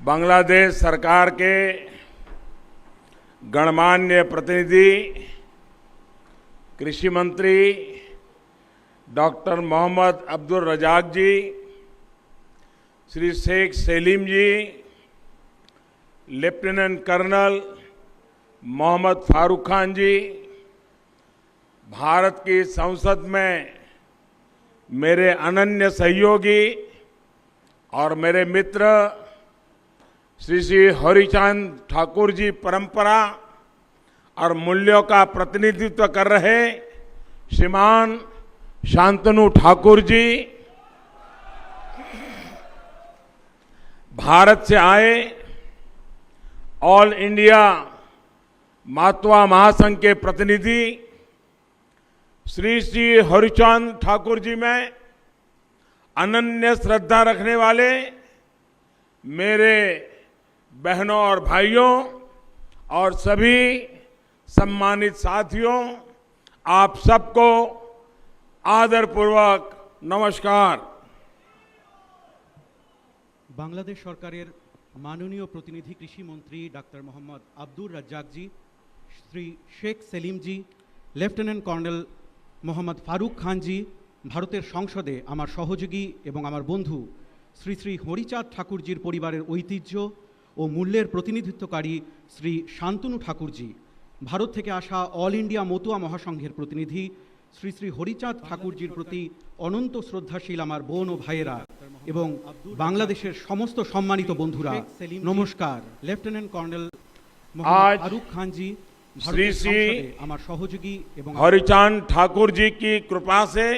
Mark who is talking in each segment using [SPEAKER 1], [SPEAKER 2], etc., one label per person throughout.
[SPEAKER 1] बांग्लादेश सरकार के गणमान्य प्रतिनिधि कृषि मंत्री डॉक्टर मोहम्मद अब्दुल रज़ाक जी, श्री शेख सलीम जी, लेफ्टिनेंट कर्नल मोहम्मद फारूक खान जी, भारत की संसद में मेरे अनन्य सहयोगी और मेरे मित्र श्री हरिचांद ठाकुर जी, परंपरा और मूल्यों का प्रतिनिधित्व कर रहे श्रीमान शांतनु ठाकुर जी, भारत से आए ऑल इंडिया मातवा महासंघ के प्रतिनिधि श्री हरिचांद ठाकुर जी में अनन्य श्रद्धा रखने वाले मेरे बहनों और भाइयों और सभी सम्मानित साथियों, आप सबको आदरपूर्वक नमस्कार।
[SPEAKER 2] बांग्लादेश सरकारेर माननीय प्रतिनिधि कृषि मंत्री डॉक्टर मोहम्मद अब्दुल रज़ाक जी, श्री शेख सलीम जी, लेफ्टिनेंट कर्नल मोहम्मद फारूक खान जी, भारतेर संसदे आमार सहयोगी एवं आमार बंधु श्री श्री हरिचाँद ठाकुरजीर परिवारेर ऐतिह्य और मूल्येर प्रतिनिधित्वकारी श्री शांतनु ठाकुर जी, भारत थेके आसा ऑल इंडिया मतुआ महासंघेर प्रतिनिधि श्री श्री हरिचाँद ठाकुरजीर प्रति अनंत श्रद्धाशील आमार बोन और भाइयेरा एवं बांग्लादेशेर समस्त सम्मानित बंधुरा नमस्कार। लेफ्टिनेंट कर्नल मोहम्मद फारूक खान जी,
[SPEAKER 1] श्री श्री
[SPEAKER 2] आमार सहयोगी एवं
[SPEAKER 1] हरिचांद ठाकुर जी की कृपा से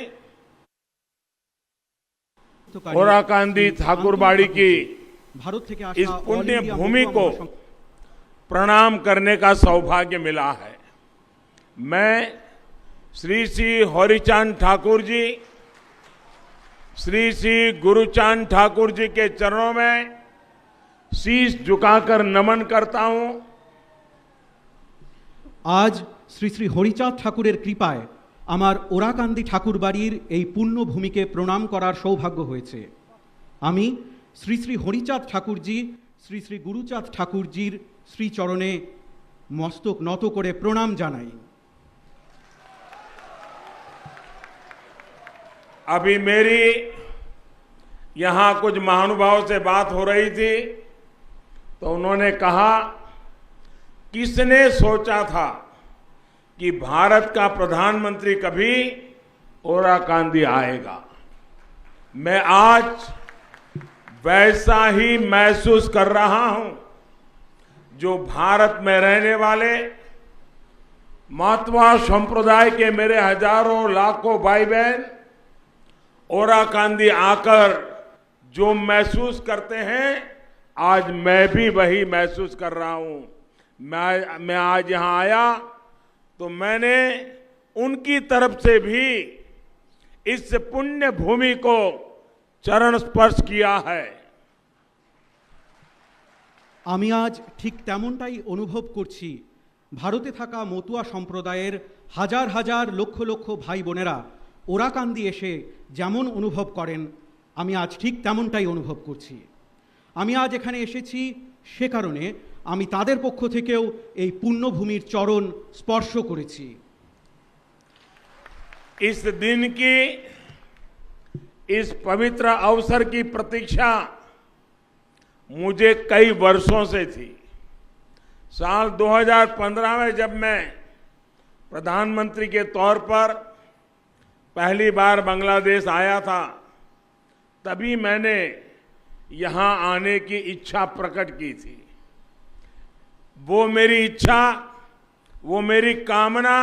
[SPEAKER 1] ओराकांदी ठाकुरबाड़ी की
[SPEAKER 2] भारत थेके
[SPEAKER 1] इस पुण्य भूमि को प्रणाम करने का सौभाग्य मिला है। मैं श्री श्री हरिचांद ठाकुर जी, श्री श्री गुरुचांद ठाकुर जी के चरणों में शीश झुकाकर नमन करता हूं।
[SPEAKER 2] आज श्री श्री हरिचाँद ठाकुरेर कृपाय आमार ओराकांदी ठाकुर बाड़ीर এই पुण्य भूमिके प्रणाम करार सौभाग्य हয়েছে। आमी श्री श्री हरिचाँद ठाकुर जी, श्री श्री गुरुचाँद ठाकुर जीर श्रीचरणे मस्तक নত करे प्रणाम जानाई।
[SPEAKER 1] अभी मेरी यहां कुछ महानुभावों से बात हो रही थी तो उन्होंने कहा, किसने सोचा था कि भारत का प्रधानमंत्री कभी ओराकांदी आएगा। मैं आज वैसा ही महसूस कर रहा हूं जो भारत में रहने वाले मातवा संप्रदाय के मेरे हजारों लाखों भाई बहन ओराकांदी आकर जो महसूस करते हैं, आज मैं भी वही महसूस कर रहा हूं। मैं आज यहां आया तो मैंने उनकी तरफ से भी इस पुण्य भूमि को चरण स्पर्श किया है।
[SPEAKER 2] आमी आज ठीक तेमनटाई अनुभव करছি भारते थाका मतुआ सम्प्रदायेर हजार हजार लक्ष लक्ष भाई बोनेरा ओराकांदी एसे जेमन अनुभव करें, आमी आज ठीक तेमनटाई अनुभव करছি। आमी आज एखाने एसेছি से कारणे आमी तादेर पक्ष थेकेও এই पुण्यभूमिर चरण स्पर्श करेছি।
[SPEAKER 1] इस दिन की, इस पवित्र अवसर की प्रतीक्षा मुझे कई वर्षों से थी। साल 2015 में जब मैं प्रधानमंत्री के तौर पर पहली बार बांग्लादेश आया था, तभी मैंने यहां आने की इच्छा प्रकट की थी। वो मेरी इच्छा, वो मेरी कामना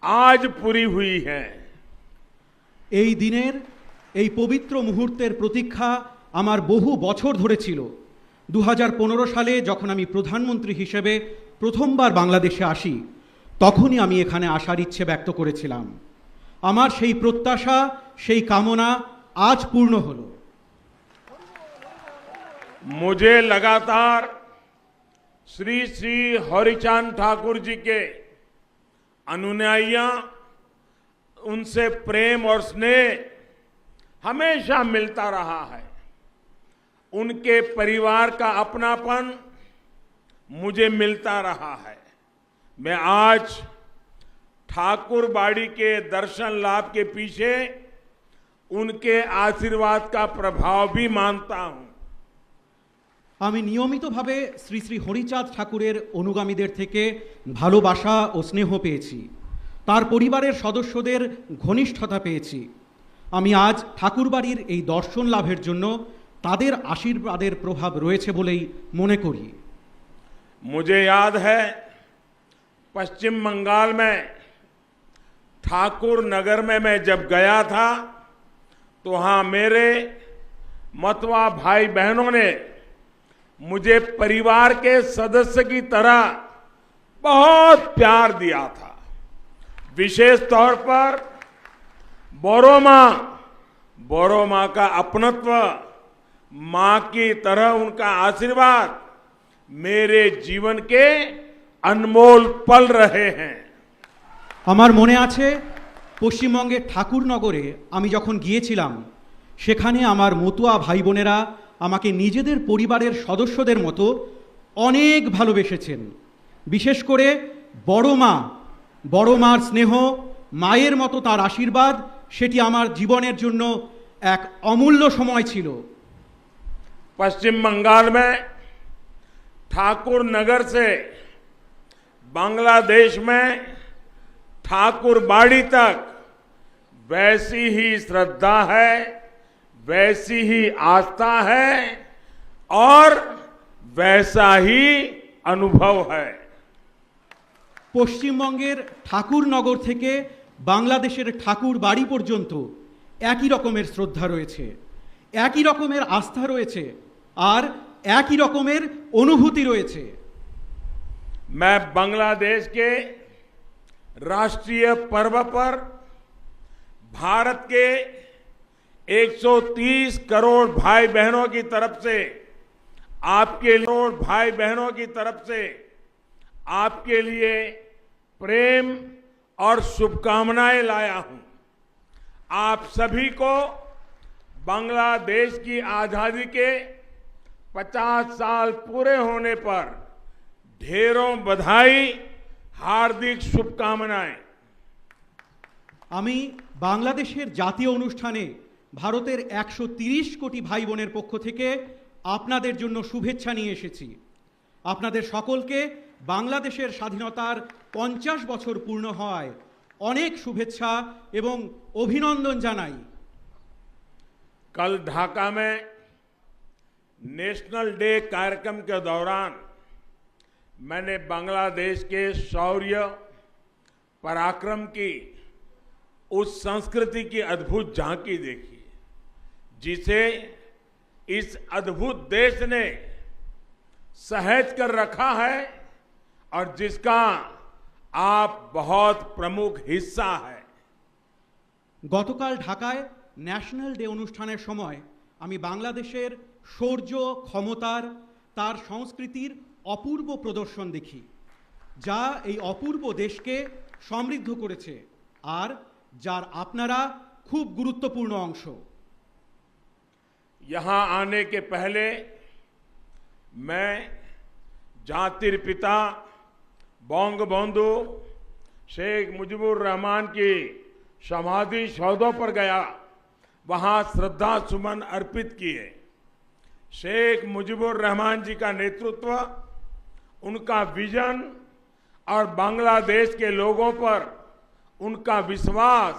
[SPEAKER 1] आज पूरी हुई है।
[SPEAKER 2] এই দিনের এই পবিত্র মুহূর্তের প্রতীক্ষা আমার বহু বছর ধরে ছিল। 2015 সালে যখন আমি প্রধানমন্ত্রী হিসেবে প্রথমবার বাংলাদেশে আসি, তখনই আমি এখানে আসার ইচ্ছে ব্যক্ত করেছিলাম। আমার সেই প্রত্যাশা, সেই কামনা আজ পূর্ণ হলো।
[SPEAKER 1] मुझे लगातार श्री श्री हरिचांद ठाकुर जी के अनुयायियां, उनसे प्रेम और स्नेह हमेशा मिलता रहा है। उनके परिवार का अपनापन मुझे मिलता रहा है। मैं आज ठाकुरबाड़ी के दर्शन लाभ के पीछे उनके आशीर्वाद का प्रभाव भी मानता हूं।
[SPEAKER 2] আমি নিয়মিতভাবে শ্রী শ্রী হরিচাঁদ ঠাকুরের অনুগামীদের থেকে ভালোবাসা ও স্নেহ পেয়েছি, তার পরিবারের সদস্যদের ঘনিষ্ঠতা পেয়েছি। আমি আজ ঠাকুরবাড়ির এই দর্শন লাভের জন্য তাদের আশীর্বাদের প্রভাব রয়েছে বলেই মনে করি।
[SPEAKER 1] मुझे याद है पश्चिम बंगाल में ठाकुर नगर में मैं जब गया था तो वहां मेरे मतवा भाई बहनों ने मुझे परिवार के सदस्य की तरह बहुत प्यार दिया था। विशेष तौर पर बोरो मां का अपनत्व, मां की तरह उनका आशीर्वाद मेरे जीवन के अनमोल पल रहे हैं।
[SPEAKER 2] আমার মনে আছে পশ্চিমবঙ্গের ঠাকুরনগরে আমি যখন গিয়েছিলাম, সেখানে আমার মতুয়া ভাই বোনেরা আমাকে নিজেদের পরিবারের সদস্যদের মতো অনেক ভালোবেসেছেন। বিশেষ করে বড় মার স্নেহ, মায়ের মতো তার আশীর্বাদ, সেটি আমার জীবনের জন্য এক অমূল্য সময় ছিল।
[SPEAKER 1] पश्चिम बंगाल में ठाकुर नगर से बांग्लादेश में ठाकुरबाड़ी तक वैसी ही श्रद्धा है, वैसी ही आस्था है और वैसा ही अनुभव है।
[SPEAKER 2] পশ্চিমবঙ্গের ঠাকুরনগর থেকে বাংলাদেশের ঠাকুরবাড়ি পর্যন্ত একই রকমের শ্রদ্ধা রয়েছে, একই রকমের আস্থা রয়েছে আর একই রকমের অনুভূতি রয়েছে।
[SPEAKER 1] मैं बांग्लादेश के राष्ट्रीय पर्व पर भारत के 130 करोड़ भाई बहनों की तरफ से आपके लिए प्रेम और शुभकामनाएं लाया हूं। आप सभी को बांग्लादेश की आजादी के 50 साल पूरे होने पर ढेरों बधाई, हार्दिक शुभकामनाएं।
[SPEAKER 2] আমি বাংলাদেশের জাতীয় অনুষ্ঠানে ভারতের 130 কোটি ভাই বোনের পক্ষ থেকে আপনাদের জন্য শুভেচ্ছা নিয়ে এসেছি। আপনাদের সকলকে বাংলাদেশের স্বাধীনতার 50 বছর পূর্ণ হওয়ায় অনেক শুভেচ্ছা এবং অভিনন্দন জানাই।
[SPEAKER 1] कल ढाका में नेशनल डे कार्यक्रम के दौरान मैंने बांग्लादेश के शौर्य, पराक्रम की उस संस्कृति की अद्भुत झांकी देखी जिसे इस अद्भुत देश ने सहेज कर रखा है और जिसका आप बहुत प्रमुख हिस्सा है।
[SPEAKER 2] গতকাল ঢাকায় ন্যাশনাল ডে অনুষ্ঠানের সময় আমি বাংলাদেশের শৌর্য, ক্ষমতার, তার সংস্কৃতির অপূর্ব প্রদর্শন দেখি, যা এই অপূর্ব দেশকে সমৃদ্ধ করেছে আর যার আপনারা খুব গুরুত্বপূর্ণ অংশ।
[SPEAKER 1] यहां आने के पहले मैं जातिर पिता बंगबंधु शेख मुजीबुर रहमान की समाधि सौधों पर गया, वहां श्रद्धा सुमन अर्पित किए। शेख मुजीबुर रहमान जी का नेतृत्व, उनका विजन और बांग्लादेश के लोगों पर उनका विश्वास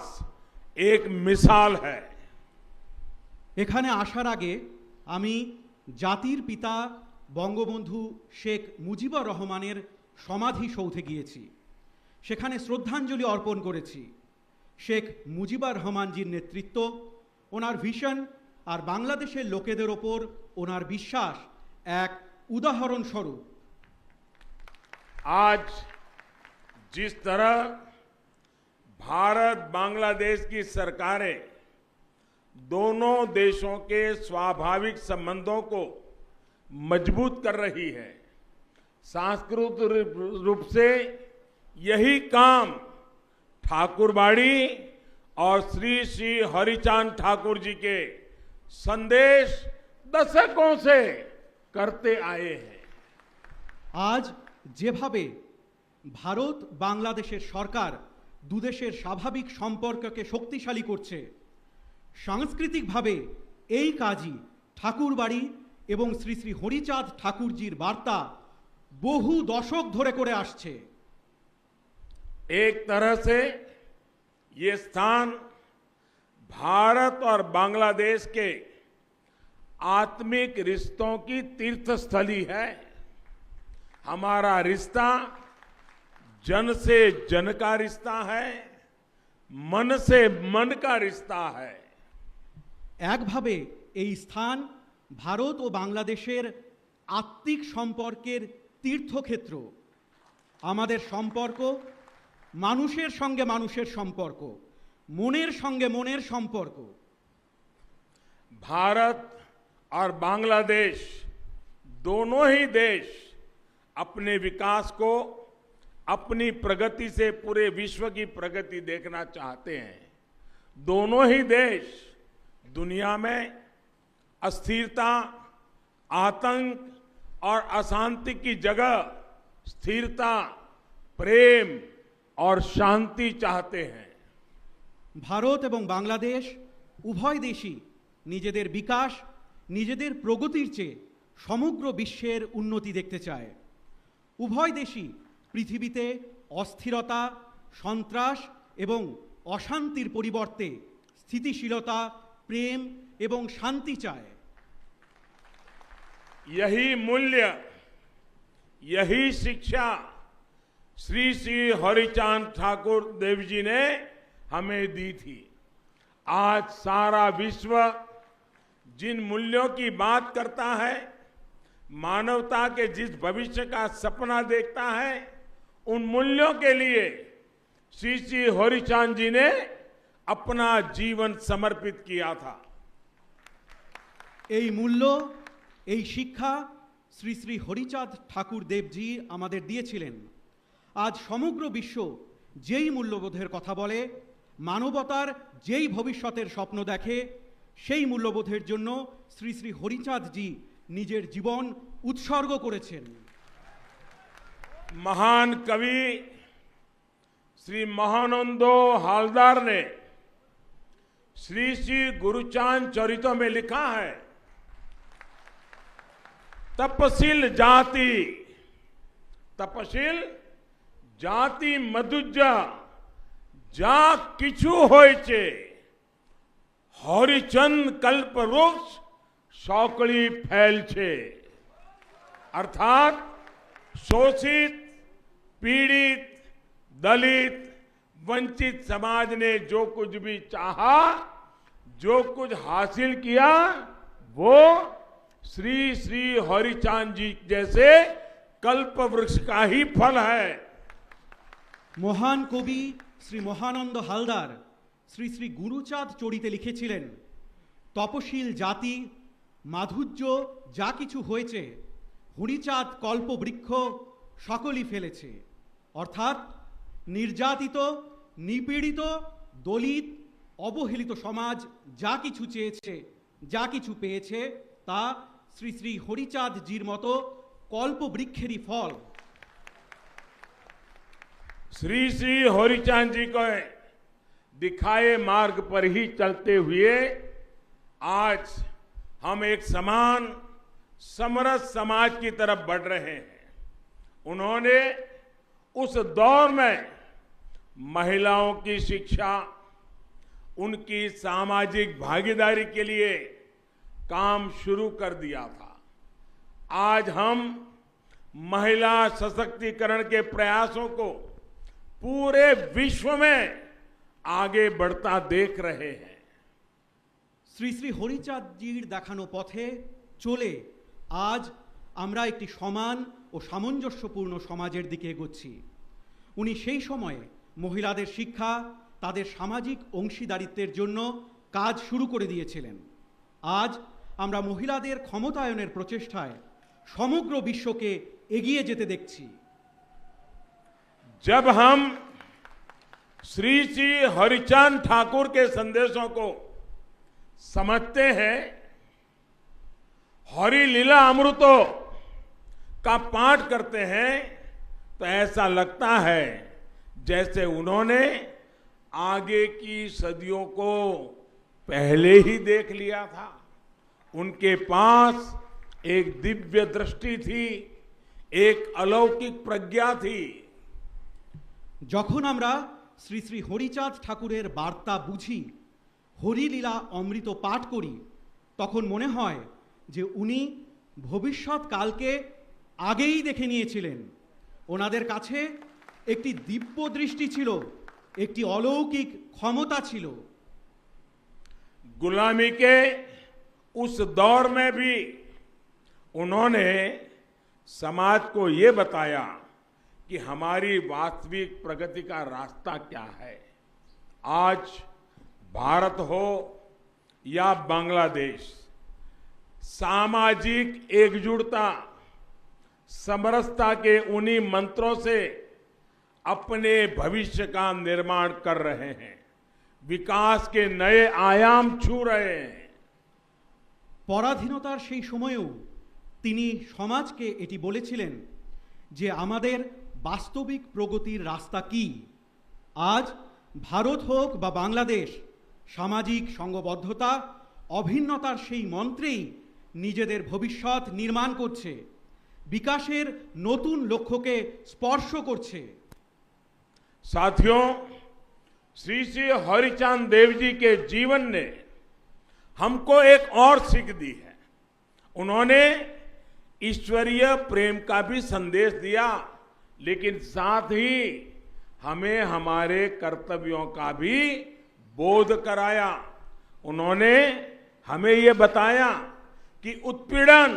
[SPEAKER 1] एक मिसाल है।
[SPEAKER 2] এখানে আসার আগে আমি জাতির পিতা বঙ্গবন্ধু শেখ মুজিবুর রহমানের সমাধি সৌধে গিয়েছি, সেখানে শ্রদ্ধাঞ্জলি অর্পণ করেছি। শেখ মুজিবুর রহমানজির নেতৃত্ব, ওনার ভিশন আর বাংলাদেশের লোকেদের ওপর ওনার বিশ্বাস এক উদাহরণস্বরূপ।
[SPEAKER 1] आज जिस तरह भारत बांग्लादेश की सरकारें दोनों देशों के स्वाभाविक संबंधों को मजबूत कर रही है, सांस्कृतिक रूप से यही काम ठाकुरबाड़ी और श्री श्री हरिचांद ठाकुर जी के संदेश दशकों से करते आए हैं।
[SPEAKER 2] আজ যেভাবে ভারত বাংলাদেশের সরকার দুদেশের স্বাভাবিক সম্পর্ককে শক্তিশালী করছে, সাংস্কৃতিকভাবে এই কাজই ঠাকুরবাড়ি এবং শ্রী শ্রী হরিচাঁদ ঠাকুরজির বার্তা বহু দশক ধরে করে আসছে।
[SPEAKER 1] एक तरह से ये स्थान भारत और बांग्लादेश के आत्मिक रिश्तों की तीर्थस्थली है। हमारा रिश्ता जन से जन का रिश्ता है, मन से मन का रिश्ता है।
[SPEAKER 2] একভাবে এই স্থান ভারত ও বাংলাদেশের আত্মিক সম্পর্কের তীর্থক্ষেত্র। আমাদের সম্পর্ক মানুষের সঙ্গে মানুষের সম্পর্ক, মনের সঙ্গে মনের সম্পর্ক।
[SPEAKER 1] भारत और बांग्लादेश दोनों ही देश अपने विकास को अपनी प्रगति से पूरे विश्व की प्रगति देखना चाहते हैं। दोनों ही देश दुनिया में अस्थिरता, आतंक और अशांति की जगह स्थिरता, प्रेम और शांति चाहते हैं।
[SPEAKER 2] ভারত এবং বাংলাদেশ উভয় দেশই নিজেদের বিকাশ, নিজেদের প্রগতির চেয়ে সমগ্র বিশ্বের উন্নতি দেখতে চায়। উভয় দেশই পৃথিবীতে অস্থিরতা, সন্ত্রাস এবং অশান্তির পরিবর্তে স্থিতিশীলতা, প্রেম এবং শান্তি চায়।
[SPEAKER 1] यही मूल्य, यही शिक्षा श्री श्री हरिचांद ठाकुर देव जी ने हमें दी थी। आज सारा विश्व जिन मूल्यों की बात करता है, मानवता के जिस भविष्य का सपना देखता है, उन मूल्यों के लिए श्री श्री हरिचांद जी ने अपना जीवन समर्पित किया था।
[SPEAKER 2] এই মূল্য, এই শিক্ষা শ্রী শ্রী হরিচাঁদ ঠাকুর দেবজি আমাদের দিয়েছিলেন। আজ সমগ্র বিশ্ব যেই মূল্যবোধের কথা বলে, মানবতার যেই ভবিষ্যতের স্বপ্ন দেখে, সেই মূল্যবোধের জন্য শ্রী শ্রী হরিচাঁদজি নিজের জীবন উৎসর্গ করেছেন।
[SPEAKER 1] महान कवि श्री महानंदो हालदार ने श्री श्री गुरुचांद चरितों में लिखा है, तपशील जाति मधुजा जा किछु होइचे, हरिचंद कल्प वृक्ष सौकड़ी फैल छे। अर्थात शोषित, पीड़ित, दलित, वंचित समाज ने जो कुछ भी चाहा, जो कुछ हासिल किया, वो श्री श्री हरिचांद जी जैसे कल्प वृक्ष का ही फल है।
[SPEAKER 2] মহান কবি শ্রী মহানন্দ হালদার শ্রী শ্রী গুরুচাঁদ চরিতে লিখেছিলেন, তপশীল জাতি মাধুর্য যা কিছু হয়েছে, হরিচাঁদ কল্পবৃক্ষ সকলই ফেলেছে। অর্থাৎ নির্যাতিত, নিপীড়িত, দলিত, অবহেলিত সমাজ যা কিছু চেয়েছে, যা কিছু পেয়েছে, তা শ্রী শ্রী হরিচাঁদজির মতো কল্পবৃক্ষেরই ফল।
[SPEAKER 1] श्री श्री हरिचांद जी को दिखाए मार्ग पर ही चलते हुए आज हम एक समान समरस समाज की तरफ बढ़ रहे हैं। उन्होंने उस दौर में महिलाओं की शिक्षा, उनकी सामाजिक भागीदारी के लिए काम शुरू कर दिया था। आज हम महिला सशक्तिकरण के प्रयासों को पूरे विश्व में आगे बढ़ता देख रहे हैं।
[SPEAKER 2] শ্রী শ্রী হরিচাঁদজির দেখানো পথে চলে আজ আমরা একটি সমান ও সামঞ্জস্যপূর্ণ সমাজের দিকে এগোচ্ছি। উনি সেই সময়ে মহিলাদের শিক্ষা, তাদের সামাজিক অংশীদারিত্বের জন্য কাজ শুরু করে দিয়েছিলেন। আজ আমরা মহিলাদের ক্ষমতায়নের প্রচেষ্টায় সমগ্র বিশ্বকে এগিয়ে যেতে দেখছি।
[SPEAKER 1] जब हम श्री श्री हरिचांद ठाकुर के संदेशों को समझते हैं हरि लीला अमृतों का पाठ करते हैं तो ऐसा लगता है जैसे उन्होंने आगे की सदियों को पहले ही देख लिया था। उनके पास एक दिव्य दृष्टि थी, एक अलौकिक प्रज्ञा थी।
[SPEAKER 2] যখন আমরা শ্রী শ্রী হরিচাঁদ ঠাকুরের বার্তা বুঝি, হরিলীলা অমৃত পাঠ করি, তখন মনে হয় যে উনি ভবিষ্যৎকালকে আগেই দেখে নিয়েছিলেন। ওনাদের কাছে একটি দিব্য দৃষ্টি ছিল, একটি অলৌকিক ক্ষমতা ছিল।
[SPEAKER 1] गुलामी के उस दौर में भी उन्होंने समाज को ये बताया कि हमारी वास्तविक प्रगति का रास्ता क्या है। आज भारत हो या बांग्लादेश, सामाजिक एकजुटता, समरसता के उन्हीं मंत्रों से अपने भविष्य का निर्माण कर रहे हैं, विकास के नए आयाम छू रहे हैं।
[SPEAKER 2] পরাধীনতার সেই সময়েও তিনি সমাজকে এটি বলেছিলেন যে আমাদের বাস্তবিক প্রগতির রাস্তা কি। আজ ভারত হোক বা বাংলাদেশ, সামাজিক সংঘবদ্ধতা, অভিন্নতার সেই মন্ত্রেই নিজেদের ভবিষ্যৎ নির্মাণ করছে, বিকাশের নতুন লক্ষ্যকে স্পর্শ করছে।
[SPEAKER 1] साथियों, श्री श्री हरिचांद देव जी के जीवन ने हमको एक और सीख दी है। उन्होंने ईश्वरीय प्रेम का भी संदेश दिया, लेकिन साथ ही हमें हमारे कर्तव्यों का भी बोध कराया। उन्होंने हमें ये बताया कि उत्पीड़न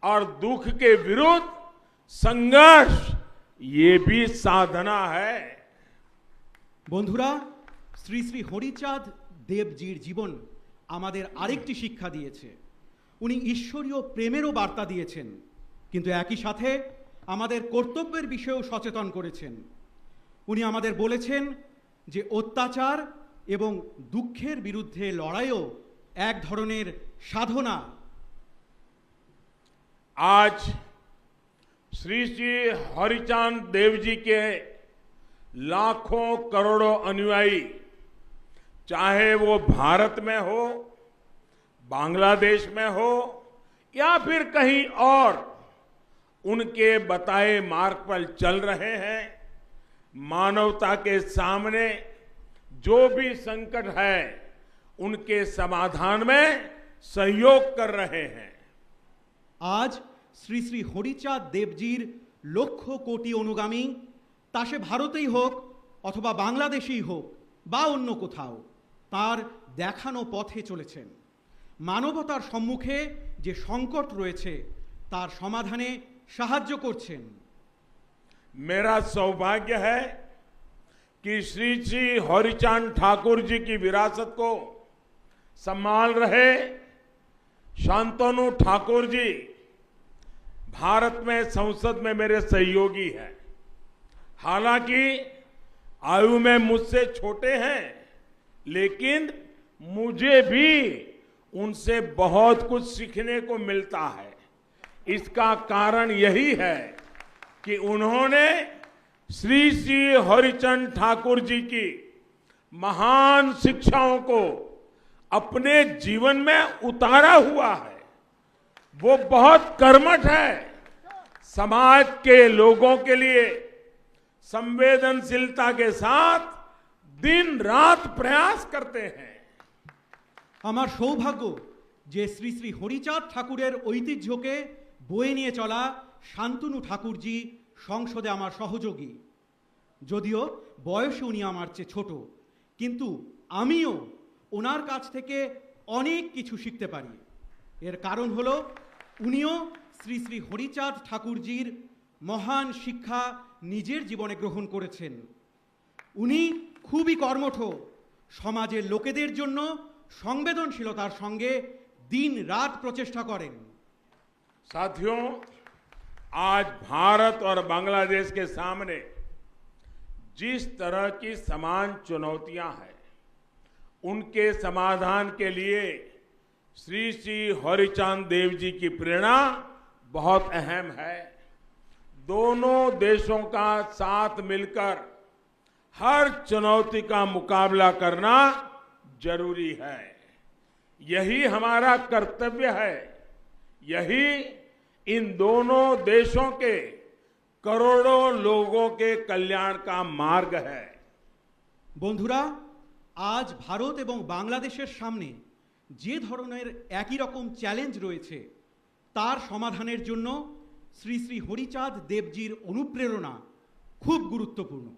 [SPEAKER 1] और दुख के विरुद्ध संघर्ष ये भी साधना है।
[SPEAKER 2] বন্ধুরা, শ্রী শ্রী হরিচাঁদ দেবজির জীবন আমাদের আরেকটি শিক্ষা দিয়েছে। উনি ঈশ্বরীয় প্রেমেরও বার্তা দিয়েছেন, কিন্তু একই সাথে আমাদের কর্তব্যের বিষয়েও সচেতন করেছেন। উনি আমাদের বলেছেন যে অত্যাচার এবং দুঃখের বিরুদ্ধে লড়াইও এক ধরনের সাধনা।
[SPEAKER 1] आज श्री श्री हरिचांद देव जी के लाखों करोड़ों अनुयायी, चाहे वो भारत में हो, बांग्लादेश में हो या फिर कहीं और, उनके बताए मार्ग पर चल रहे हैं। मानवता के सामने जो भी संकट है उनके समाधान में सहयोग कर रहे हैं।
[SPEAKER 2] আজ শ্রী শ্রী হরিচাঁদ দেবজির লক্ষ কোটি অনুগামী, তা সে ভারতেই হোক অথবা বাংলাদেশেই হোক বা অন্য কোথাও, তার দেখানো পথে চলেছেন। মানবতার সম্মুখে যে সংকট রয়েছে তার সমাধানে সাহায্য করছেন।
[SPEAKER 1] मेरा सौभाग्य है कि श्री श्री हरिचांद ठाकुर जी की विरासत को संभाल रहे शांतनु ठाकुर जी भारत में संसद में मेरे सहयोगी हैं। हालांकि आयु में मुझसे छोटे हैं, लेकिन मुझे भी उनसे बहुत कुछ सीखने को मिलता है। इसका कारण यही है कि उन्होंने श्री श्री हरिचंद ठाकुर जी की महान शिक्षाओं को अपने जीवन में उतारा हुआ है। वो बहुत कर्मठ है, समाज के लोगों के लिए संवेदनशीलता के साथ दिन रात प्रयास करते हैं।
[SPEAKER 2] আমার সৌভাগ্য যে শ্রী শ্রী হরিচাঁদ ঠাকুরের ঐতিহ্যকে বয়ে নিয়ে চলা শান্তনু ঠাকুরজি সংসদে আমার সহযোগী। যদিও বয়সে উনি আমার চেয়ে ছোট, কিন্তু আমিও ওনার কাছ থেকে অনেক কিছু শিখতে পারি। এর কারণ হলো উনিও শ্রী শ্রী হরিচাঁদ ঠাকুরজির মহান শিক্ষা নিজের জীবনে গ্রহণ করেছেন। উনি খুবই কর্মঠ, সমাজের লোকেদের জন্য সংবেদনশীলতার সঙ্গে दिन रात प्रचेष्टा करें।
[SPEAKER 1] साथियों, आज भारत और बांग्लादेश के सामने जिस तरह की समान चुनौतियां हैं, उनके समाधान के लिए श्री श्री हरिचांद देव जी की प्रेरणा बहुत अहम है। दोनों देशों का साथ मिलकर हर चुनौती का मुकाबला करना जरूरी है। यही हमारा कर्तव्य है। यही इन दोनों देशों के करोड़ों लोगों के कल्याण का मार्ग है।
[SPEAKER 2] বন্ধুরা, আজ ভারত এবং বাংলাদেশের সামনে যে ধরনের একই রকম চ্যালেঞ্জ রয়েছে তার সমাধানের জন্য শ্রী শ্রী হরিচাঁদ দেবজির অনুপ্রেরণা খুব গুরুত্বপূর্ণ।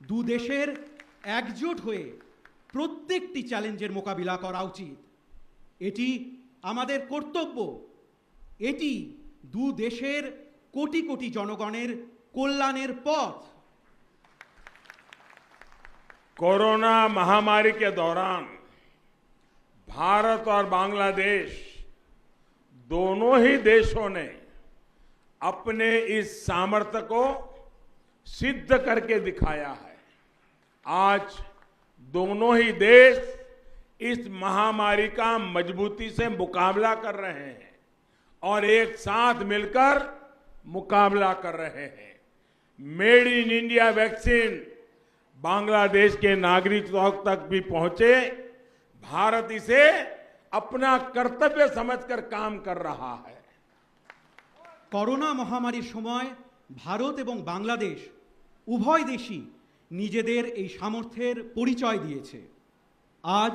[SPEAKER 2] দু দেশের একজোট হয়ে প্রত্যেকটি চ্যালেঞ্জের মোকাবিলা করা উচিত। এটি আমাদের কর্তব্য। এটি দু দেশের কোটি কোটি জনগণের কল্যাণের পথ।
[SPEAKER 1] कोरोना महामारी के दौरान भारत और बांग्लादेश दोनों ही देशों ने अपने इस सामर्थ्य को सिद्ध करके दिखाया है। आज दोनों ही देश इस महामारी का मजबूती से मुकाबला कर रहे हैं और एक साथ मिलकर मुकाबला कर रहे हैं। Made in India vaccine Bangladesh के नागरिकों तक भी पहुंचे। भारत इसे अपना कर्तव्य समझकर काम कर रहा है।
[SPEAKER 2] করোনা মহামারীর সময় ভারত এবং বাংলাদেশ উভয় দেশই নিজেদের এই সামর্থ্যের পরিচয় দিয়েছে। আজ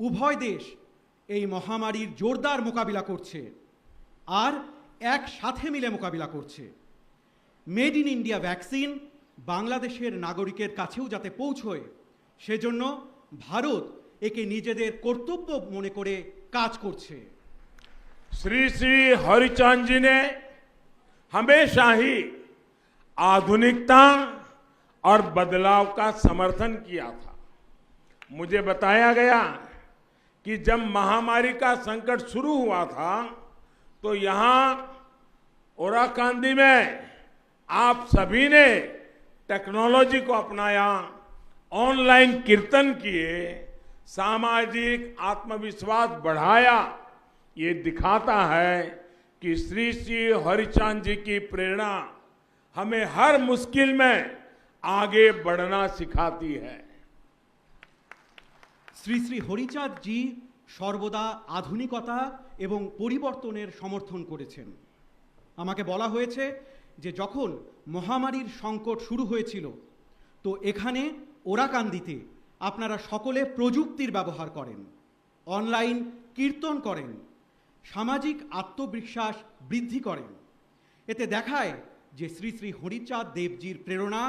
[SPEAKER 2] উভয় দেশ এই মহামারীর জোরদার মোকাবিলা করছে আর একসাথে মিলে মোকাবিলা করছে। মেড ইন ইন্ডিয়া ভ্যাকসিন বাংলাদেশের নাগরিকের কাছেও যাতে পৌঁছয় সেজন্য ভারত একে নিজেদের কর্তব্য মনে করে কাজ করছে।
[SPEAKER 1] श्री श्री हरिचांद जी ने हमेशा ही आधुनिकता और बदलाव का समर्थन किया था। मुझे बताया गया कि जब महामारी का संकट शुरू हुआ था तो यहां ओराकांदी में आप सभी ने टेक्नोलॉजी को अपनाया, ऑनलाइन कीर्तन किए, सामाजिक आत्मविश्वास बढ़ाया। ये दिखाता है कि श्री श्री हरिचांद जी की प्रेरणा हमें हर मुश्किल में आगे बढ़ना सिखाती है।
[SPEAKER 2] শ্রী শ্রী হরিচাঁদ জি সর্বদা আধুনিকতা এবং পরিবর্তনের সমর্থন করেছেন। আমাকে বলা হয়েছে যে যখন মহামারীর সংকট শুরু হয়েছিল তো এখানে ওরাকান্দিতে আপনারা সকলে প্রযুক্তির ব্যবহার করেন, অনলাইন কীর্তন করেন, সামাজিক আত্মবিশ্বাস বৃদ্ধি করেন। এতে দেখায় যে শ্রী শ্রী হরিচাঁদ দেবজির প্রেরণা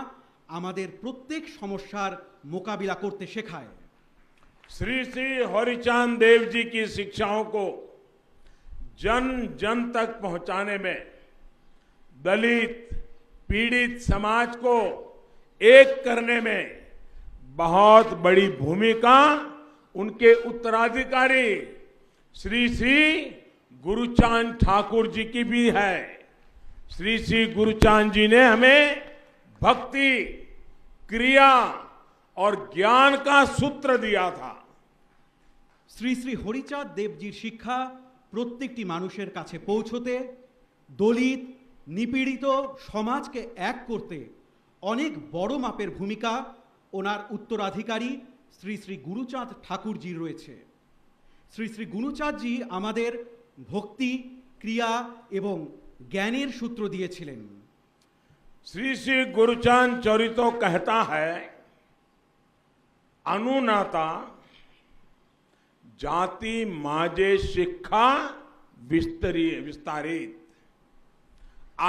[SPEAKER 2] আমাদের প্রত্যেক সমস্যার মোকাবিলা করতে শেখায়।
[SPEAKER 1] श्री श्री हरिचांद देव जी की शिक्षाओं को जन जन तक पहुंचाने में दलित पीड़ित समाज को एक करने में बहुत बड़ी भूमिका उनके उत्तराधिकारी श्री श्री गुरुचांद ठाकुर जी की भी है। श्री श्री गुरुचांद जी ने हमें भक्ति, क्रिया और ज्ञान का सूत्र दिया था।
[SPEAKER 2] শ্রী শ্রী হরিচাঁদ দেবজির শিক্ষা প্রত্যেকটি মানুষের কাছে পৌঁছতে, দলিত নিপীড়িত সমাজকে এক করতে অনেক বড় মাপের ভূমিকা ওনার উত্তরাধিকারী শ্রী শ্রী গুরুচাঁদ ঠাকুরজির রয়েছে। শ্রী শ্রী গুরুচাঁদজি আমাদের ভক্তি, ক্রিয়া এবং জ্ঞানের সূত্র দিয়েছিলেন।
[SPEAKER 1] श्री श्री गुरुचांद चरितो कहता है, अनुनाता जाति माजे शिक्षा विस्तारित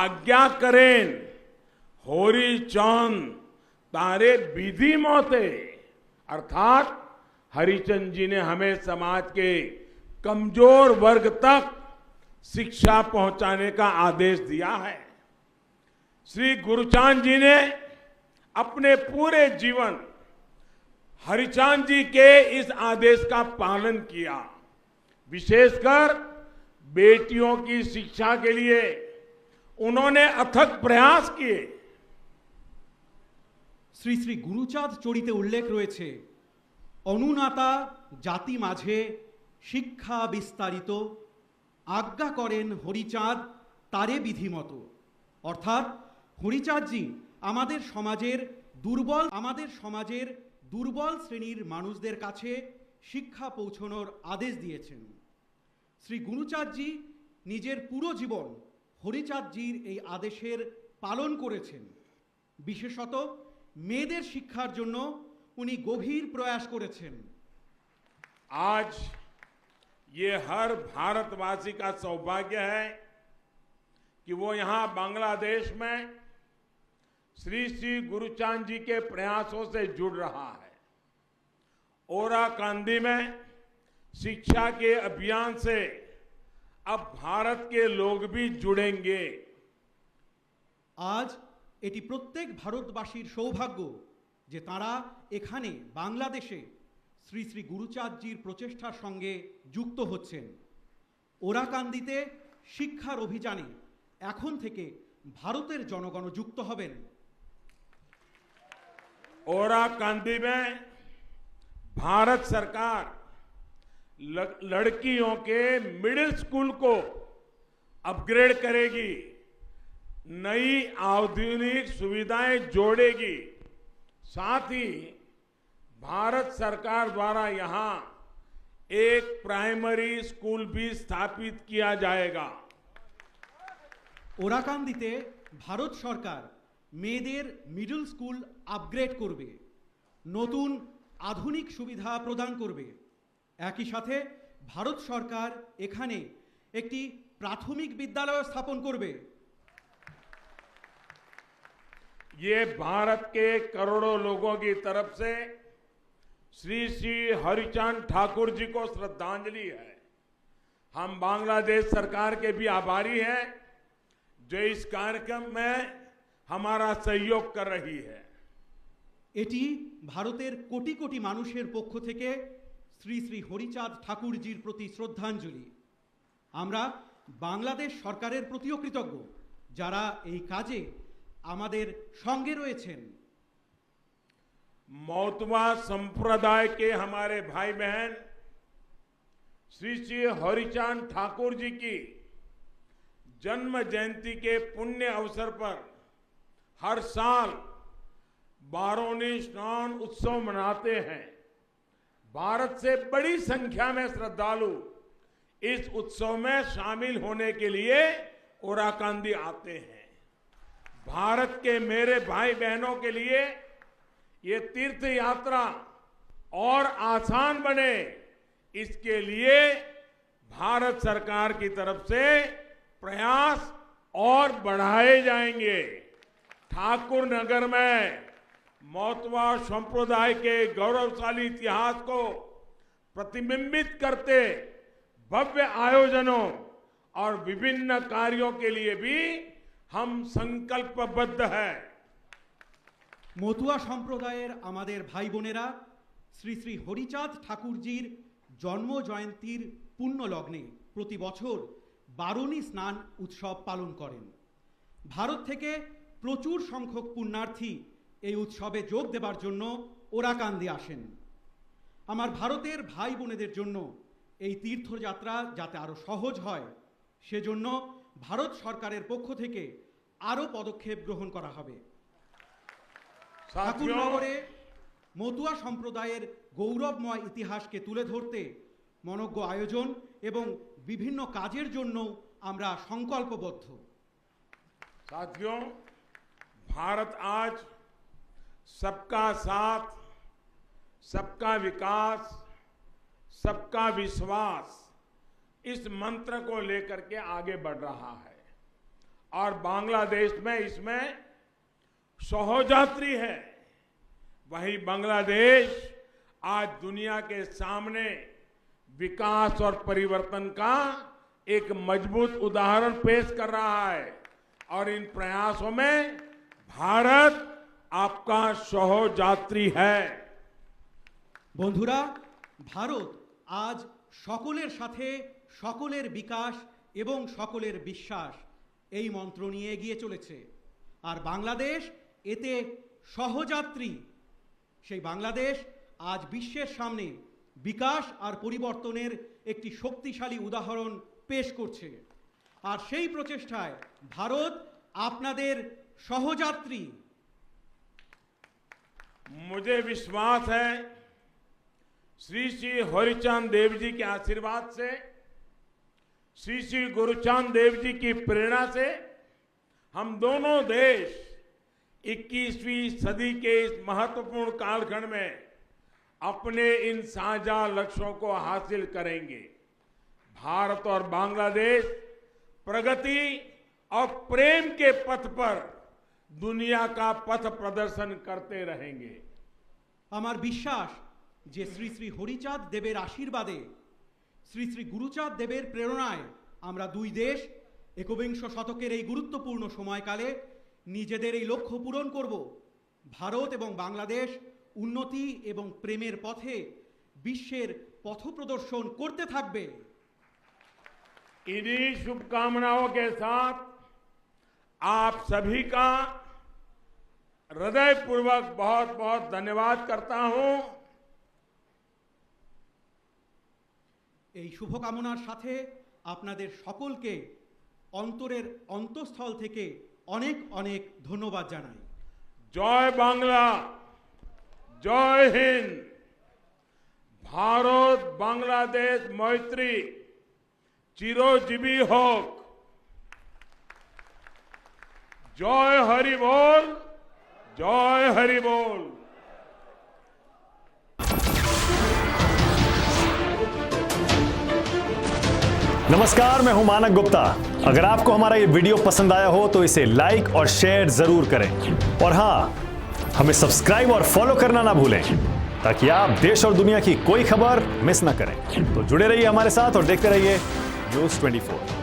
[SPEAKER 1] आज्ञा करें होरी चांद तारे विधि मोते। अर्थात हरिचंद जी ने हमें समाज के कमजोर वर्ग तक शिक्षा पहुंचाने का आदेश दिया है। श्री गुरुचांद जी ने अपने पूरे जीवन हरिचांद जी के इस आदेश का पालन किया। विशेषकर बेटियों की शिक्षा के लिए उन्होंने अथक प्रयास किए।
[SPEAKER 2] শ্রী শ্রী গুরুচাঁদ চরিতে উল্লেখ রয়েছে, অনুনাতা জাতি মাঝে শিক্ষা বিস্তারিত আজ্ঞা করেন হরিচাঁদ তারে বিধিমতো। অর্থাৎ হরিচাঁদজি আমাদের সমাজের দুর্বল শ্রেণীর মানুষদের কাছে শিক্ষা পৌঁছানোর আদেশ দিয়েছেন। শ্রী গুরুচাঁদজি নিজের পুরো জীবন হরিচাঁদজির এই আদেশের পালন করেছেন। বিশেষত মেয়েদের শিক্ষার জন্য উনি গভীর প্রয়াস করেছেন।
[SPEAKER 1] आज ये हर भारतवासी का सौभाग्य है कि वो यहाँ बांग्लादेश में श्री श्री गुरुचांद जी के प्रयासों से जुड़ रहा है। ओराकांदी में शिक्षा के अभियान से अब भारत के लोग भी जुड़ेंगे।
[SPEAKER 2] আজ এটি প্রত্যেক ভারতবাসীর সৌভাগ্য যে তারা এখানে বাংলাদেশে শ্রী শ্রী গুরুচাঁদজির প্রচেষ্টার সঙ্গে যুক্ত হচ্ছেন। ওরাকান্দিতে শিক্ষার অভিযানে এখন থেকে ভারতের জনগণ যুক্ত হবেন।
[SPEAKER 1] ओराकांदी में भारत सरकार लड़कियों के मिडिल स्कूल को अपग्रेड करेगी, नई आधुनिक सुविधाएं जोड़ेगी। साथ ही भारत सरकार द्वारा यहां एक प्राइमरी स्कूल भी स्थापित किया जाएगा।
[SPEAKER 2] ওরাকান্দিতে ভারত সরকার মেয়েদের মিডল স্কুল আপগ্রেড করবে, নতুন আধুনিক সুবিধা প্রদান করবে। একই সাথে ভারত সরকার এখানে একটি প্রাথমিক বিদ্যালয় স্থাপন করবে।
[SPEAKER 1] ये भारत के करोड़ों लोगों की तरफ से श्री श्री हरिचांद ठाकुर जी को श्रद्धांजलि है। हम बांग्लादेश सरकार के भी आभारी हैं जो इस कार्यक्रम में हमारा सहयोग कर रही है।
[SPEAKER 2] এটি ভারতের কোটি কোটি মানুষের পক্ষ থেকে শ্রী শ্রী হরিচাঁদ ঠাকুরজির প্রতি শ্রদ্ধাঞ্জলি। আমরা বাংলাদেশ সরকারের প্রতিও কৃতজ্ঞ যারা এই কাজে আমাদের সঙ্গে রয়েছেন।
[SPEAKER 1] मौतवा संप्रदाय के हमारे भाई बहन श्री श्री हरिचांद ठाकुर जी की जन्म जयंती के पुण्य अवसर पर हर साल बारोनी स्नान उत्सव मनाते हैं। भारत से बड़ी संख्या में श्रद्धालु इस उत्सव में शामिल होने के लिए ओराकांदी आते हैं। भारत के मेरे भाई बहनों के लिए ये तीर्थ यात्रा और आसान बने, इसके लिए भारत सरकार की तरफ से प्रयास और बढ़ाए जाएंगे। ठाकुर नगर में मौतवा संप्रदाय के गौरवशाली इतिहास को प्रतिबिंबित करते भव्य आयोजनों और विभिन्न कार्यों के लिए भी हम संकल्पबद्ध हैं।
[SPEAKER 2] মতুয়া সম্প্রদায়ের আমাদের ভাই বোনেরা শ্রী শ্রী হরিচাঁদ ঠাকুরজির জন্ম জয়ন্তীর পুণ্য লগ্নে প্রতি বছর বারুণী স্নান উৎসব পালন করেন। ভারত থেকে প্রচুর সংখ্যক পুণ্যার্থী এই উৎসবে যোগ দেবার জন্য ওরাকান্দি আসেন। আমার ভারতের ভাই বোনেদের জন্য এই তীর্থযাত্রা যাতে আরও সহজ হয় সেজন্য ভারত সরকারের পক্ষ থেকে আরও পদক্ষেপ গ্রহণ করা হবে। ঠাকুরনগরে মতুয়া সম্প্রদায়ের গৌরবময় ইতিহাসকে তুলে ধরতে মনজ্ঞ আয়োজন এবং বিভিন্ন কাজের জন্য আমরা সংকল্পবদ্ধ।
[SPEAKER 1] साथियों, भारत आज सबका साथ, सबका विकास, सबका विश्वास इस मंत्र को लेकर के आगे बढ़ रहा है और बांग्लादेश में इसमें सहोजात्री है। वही बांग्लादेश आज दुनिया के सामने विकास और परिवर्तन का एक मजबूत उदाहरण पेश कर रहा है और इन प्रयासों में भारत आपका सहोजात्री है।
[SPEAKER 2] বন্ধুরা, ভারত আজ সকলের সাথে সকলের বিকাশ এবং সকলের বিশ্বাস এই মন্ত্র নিয়ে এগিয়ে চলেছে আর বাংলাদেশ এতে সহযাত্রী। সেই বাংলাদেশ আজ বিশ্বের সামনে বিকাশ আর পরিবর্তনের একটি শক্তিশালী উদাহরণ পেশ করছে। আর সেই প্রচেষ্টায় ভারত আপনাদের সহযাত্রী।
[SPEAKER 1] मुझे विश्वास है श्री श्री हरिचांद देव जी के आशीर्वाद से, श्री श्री गुरुचांद देव जी की प्रेरणा से हम दोनों देश 21वीं सदी के इस महत्वपूर्ण कालखंड में अपने इन साझा लक्ष्यों को हासिल करेंगे। भारत और बांग्लादेश प्रगति और प्रेम के पथ पर दुनिया का पथ प्रदर्शन करते रहेंगे।
[SPEAKER 2] আমার বিশ্বাস যে শ্রী শ্রী হরিচাঁদ দেবের আশীর্বাদে, শ্রী শ্রী গুরুচাঁদ দেবের প্রেরণায় আমরা দুই দেশ একবিংশ শতকের এই গুরুত্বপূর্ণ সময়কালে নিজেদের এই লক্ষ্য পূরণ করব। ভারত এবং বাংলাদেশ উন্নতি এবং প্রেমের পথে বিশ্বের পথপ্রদর্শন করতে থাকবে।
[SPEAKER 1] इन्हीं शुभकामनाओं के साथ आप सभी का हृदयपूर्वक बहुत बहुत धन्यवाद करता हूं।
[SPEAKER 2] এই শুভকামনার সাথে আপনাদের সকলকে অন্তরের অন্তঃস্থল থেকে অনেক অনেক ধন্যবাদ জানাই।
[SPEAKER 1] জয় বাংলা, জয় হিন্দ। ভারত বাংলাদেশ মৈত্রী চিরজীবী হোক। জয় হরি বল, জয় হরি বল।
[SPEAKER 3] नमस्कार, मैं हूं मानक गुप्ता। अगर आपको हमारा ये वीडियो पसंद आया हो तो इसे लाइक और शेयर जरूर करें, और हां, हमें सब्सक्राइब और फॉलो करना ना भूलें ताकि आप देश और दुनिया की कोई खबर मिस ना करें। तो जुड़े रहिए हमारे साथ और देखते रहिए न्यूज़ 24।